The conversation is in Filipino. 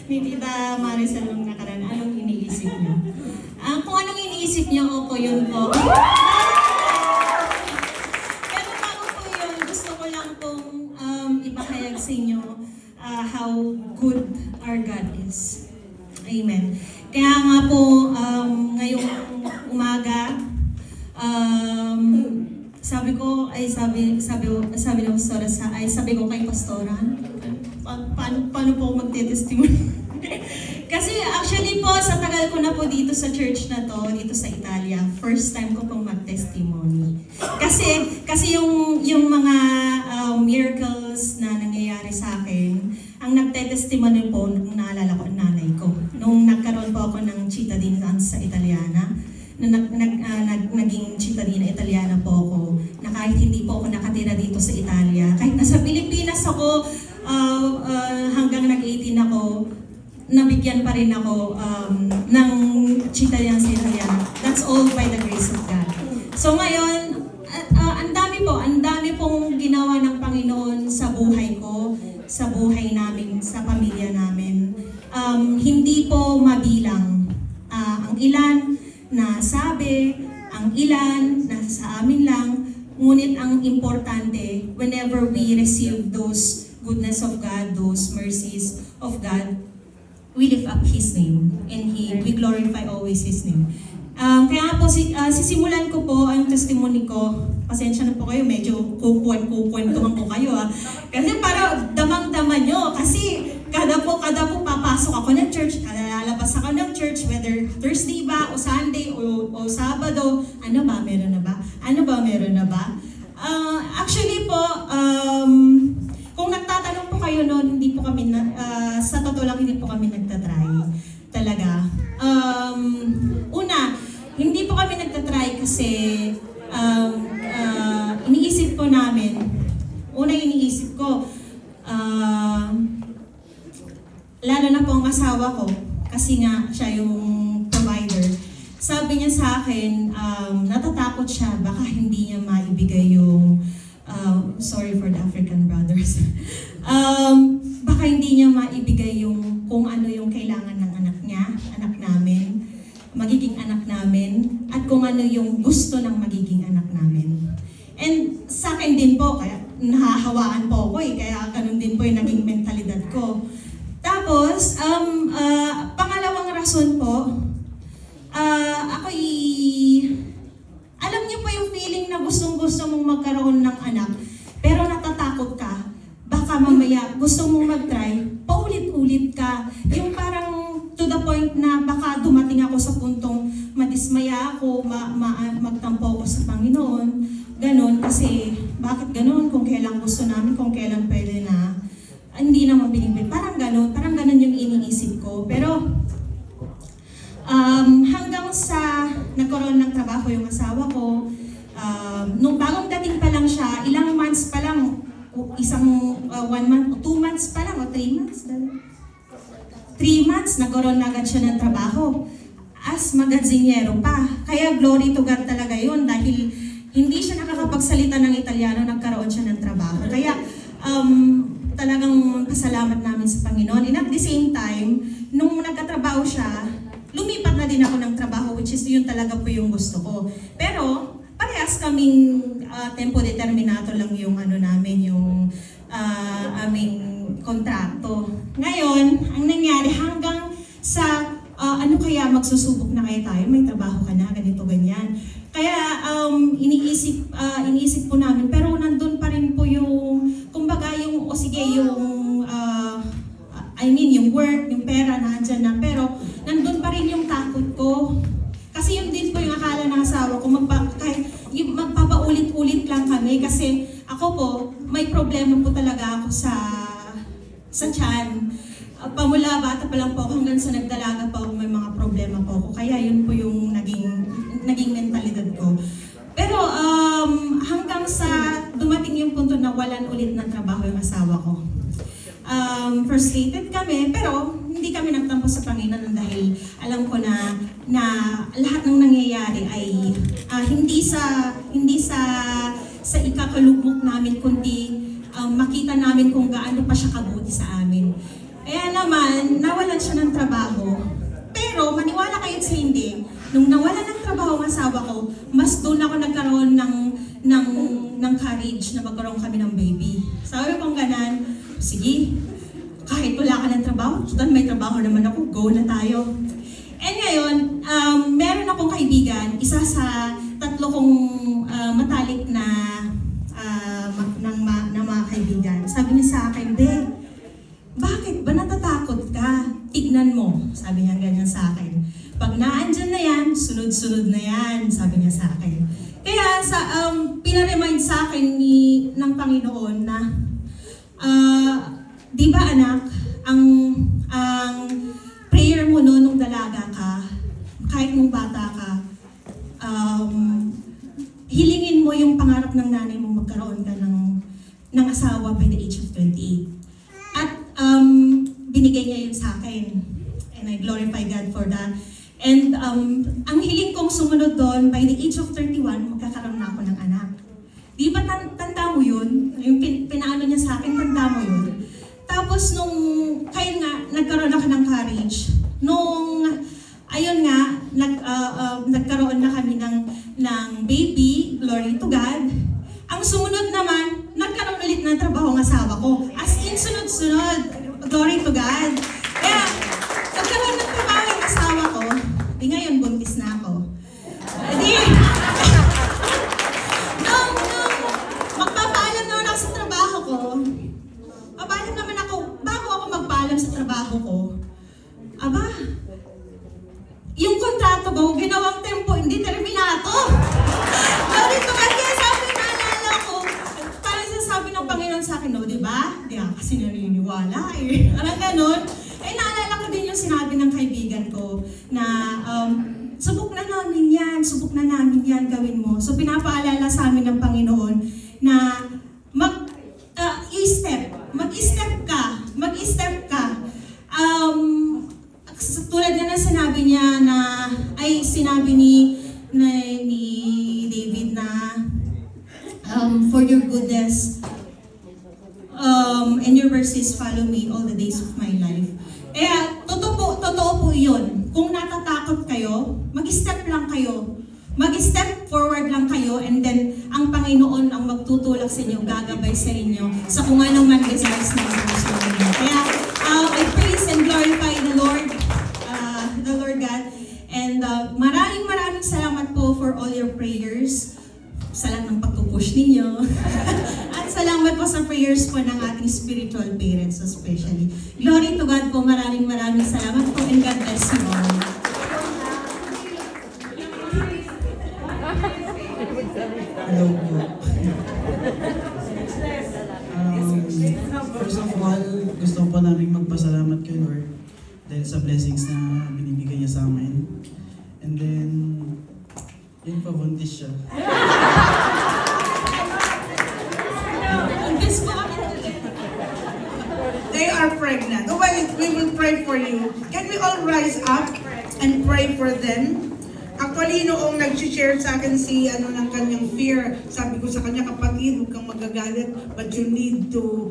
ni Tita Maricel nung nakaraan, anong iniisip niyo? Kung anong iniisip niyo, opo, yun po. Pero bago po yun, gusto ko lang pong ipahayag sa inyo how good our God is. Amen. Kaya nga po, ngayong umaga, sabi ko kay Pastora, paano po ako magte-testimony? Kasi actually po, sa tagal ko na po dito sa church na to, dito sa Italia, first time ko pong mag-testimony. Kasi yung mga miracles na nangyayari sa akin, ang nagte-testimony po, nung naalala ko, ang nanay ko. Nung nagkaroon po ako ng cittadinanza sa Italiana, naging cittadina Italiana po ako, na kahit hindi po ako nakatira dito sa Italia, kahit nasa Pilipinas ako, hanggang nag-18 ako, nabigyan pa rin ako ng cittadinanza Italiana. That's all by the grace of God. So ngayon, ang dami pong ginawa ng Panginoon sa buhay ko, sa buhay namin, sa pamilya namin. Hindi po mabilang ang ilan na sabi, ang ilan na sa amin lang, ngunit ang importante, whenever we receive those goodness of God, those mercies of God, we lift up His name and we glorify always His name. Kaya po, sisimulan ko po ang testimony ko. Pasensya na po kayo, medyo kukwentuhan po kayo. Kasi para damang-dama nyo. Kasi kada po papasok ako ng church, kada lalabas ako ng church, whether Thursday ba, o Sunday, o Sabado, ano ba, meron na ba? Actually po, kung nagtatanong po kayo noon, hindi po kami, sa totoo lang, hindi po kami nagtatry. Talaga. Una, hindi po kami nagtatry kasi iniisip ko, lalo na po ang asawa ko, kasi nga siya yung provider. Sabi niya sa akin, natatakot siya, baka hindi niya maibigay yung, sorry for the African brothers, baka hindi niya maibigay yung kung ano yung kailangan ng anak niya, anak namin, magiging anak namin, at kung ano yung gusto ng magiging anak namin. And sa akin din po, kaya nahahawaan po ako kaya ganun din po yung naging mentalidad ko. Tapos, pangalawang rason po, alam niyo po yung feeling na gustong-gusto mong magkaroon ng anak, pero natatakot ka, baka mamaya gusto mong mag-try, paulit-ulit ka. Yung parang to the point na baka dumating ako sa puntong madismaya ako, magtampo ako sa Panginoon. Ganon, kasi bakit ganon? Kung kailan gusto namin, kung kailan pwede na, hindi naman binibig. Parang ganon yung iniisip ko. Pero hanggang sa nagkaroon ng trabaho yung asawa ko, nung bagong dating pa lang siya, ilang months pa lang, isang 1 month, 2 months pa lang, o 3 months? 3 months, nagkaroon na agad siya ng trabaho. As magazinero pa. Kaya glory to God talaga yun dahil hindi siya nakakapagsalita ng Italiano, nagkaroon siya ng trabaho. Kaya talagang pasalamat namin sa Panginoon. And at the same time, nung nagkatrabaho siya, lumipat na din ako ng trabaho, which is yun talaga po yung gusto ko. Pero parehas kaming tempo determinato lang yung namin, yung aming kontrakto. Ngayon, ang nangyari hanggang sa ano kaya magsusubok na kaya tayo, may trabaho ka na, ganito, ganyan. Kaya iniisip po namin, pero nandun pa rin po yung, kumbaga yung, yung work, yung pera, nandyan na, pero nandun pa rin yung takot ko. Kasi yun din po yung akala ng asawa ko, magpapaulit-ulit lang kami, kasi ako po, may problema po talaga ako sa tiyan. Pamula bata pa lang po ako hanggang sa nagdalaga pa ako, may mga problema po ako. Kaya yun po yung naging mentalidad ko. Pero hanggang sa dumating yung punto na walan ulit ng trabaho yung asawa ko. Frustrated kami, pero hindi kami nagtampo sa Panginoon dahil alam ko na lahat ng nangyayari ay hindi sa ikakalugmok namin, kundi makita namin kung gaano pa siya kabuti sa amin. Kaya naman, nawalan Pero maniwala kayo sa hindi, nung nawala ng trabaho ang asawa ko, mas doon ako nagkaroon ng courage na magkaroon kami ng baby. Sabi kong ganan, sige, kahit wala ka ng trabaho, sudan may trabaho naman ako, go na tayo. And ngayon, meron akong kaibigan, isa sa tatlo kong matalik na mga kaibigan. Sabi niya sa akin, bakit ba natatakot ka? Tignan mo, sabi niya ganyan sa akin. Pag naandyan na yan, sunod-sunod na yan, sabi niya sa akin. Kaya pinaremind sa akin ng Panginoon na, di ba anak, ang prayer mo nung dalaga ka, kahit nung bata ka, hilingin mo yung pangarap ng nanay mo magkaroon ka ng asawa by the age of 28. At binigay niya yun sa akin. And I glorify God for that. And ang hiling kong sumunod doon, by the age of 31, magkakaroon na ako ng anak. Di ba tanda mo yun? Yung pinaano niya sa akin, tanda mo yun? Tapos kaya nga, nagkaroon ako ng courage. Ayun nga, nagkaroon na kami ng baby, glory to God. Ang sumunod naman, nagkaroon ulit ng trabaho ng asawa ko. As in, sunod-sunod, glory to God. Kaya, nagkaroon ng trabaho ng asawa ko, di ngayon, buntis na ako. Nung magpapaalam naman ako sa trabaho ko, papaalam naman ako, bago ako magpaalam sa trabaho ko, yung kontrato ko, ginawang tempo, hindi terminato. Glory to God, kaya naalala ko, parang sasabi ng Panginoon sa akin, no, di ba? Di ako kasi naniniwala eh. Parang ganun. Naalala ko din yung sinabi ng kaibigan ko na subok na namin yan, gawin mo. So pinapaalala sa amin ng Panginoon na mag-step ka. Tulad na sinabi niya sinabi ni David na for your goodness and your mercies follow me all the days of my life. Totoo po yun. Kung natatakot kayo, mag-step lang kayo. Mag-step forward lang kayo and then ang Panginoon ang magtutulak sa inyo, gagabay sa inyo sa kung ano man desires na gusto ninyo. Kaya I praise and glorify the Lord God. And maraming salamat po for all your prayers. Sa lahat ng pagpupush ninyo. At salamat po sa prayers po ng ating spiritual parents especially. Glory to God po. Maraming salamat po and God bless you all. Hello po. First of all, gusto po namin magpasalamat kay Lord dahil sa blessings na binibigay niya sa amin. And then, yun pa, buntis siya. They are pregnant. Oh, well, we will pray for you. Can we all rise up and pray for them? Actually, noong nag-share sa akin ng kanyang fear, sabi ko sa kanya, kapatid, huwag kang magagalit, but you need to